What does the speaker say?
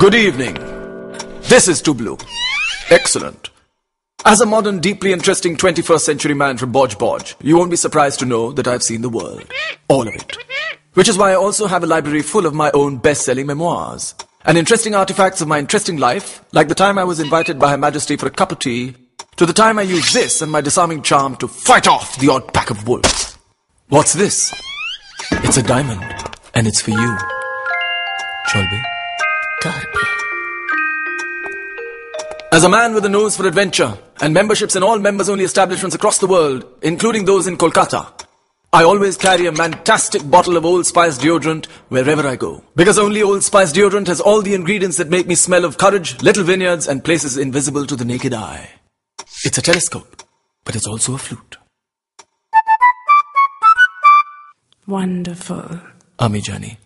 Good evening. This is Tublu. Excellent. As a modern, deeply interesting 21st century man from Boj Boj, you won't be surprised to know that I've seen the world. All of it. Which is why I also have a library full of my own best-selling memoirs. And interesting artifacts of my interesting life, like the time I was invited by Her Majesty for a cup of tea, to the time I used this and my disarming charm to fight off the odd pack of wolves. What's this? It's a diamond, and it's for you. Cholbe? Carpe. As a man with a nose for adventure, and memberships in all members-only establishments across the world, including those in Kolkata, I always carry a fantastic bottle of Old Spice deodorant wherever I go. Because only Old Spice deodorant has all the ingredients that make me smell of courage, little vineyards, and places invisible to the naked eye. It's a telescope, but it's also a flute. Wonderful. Ami Jani.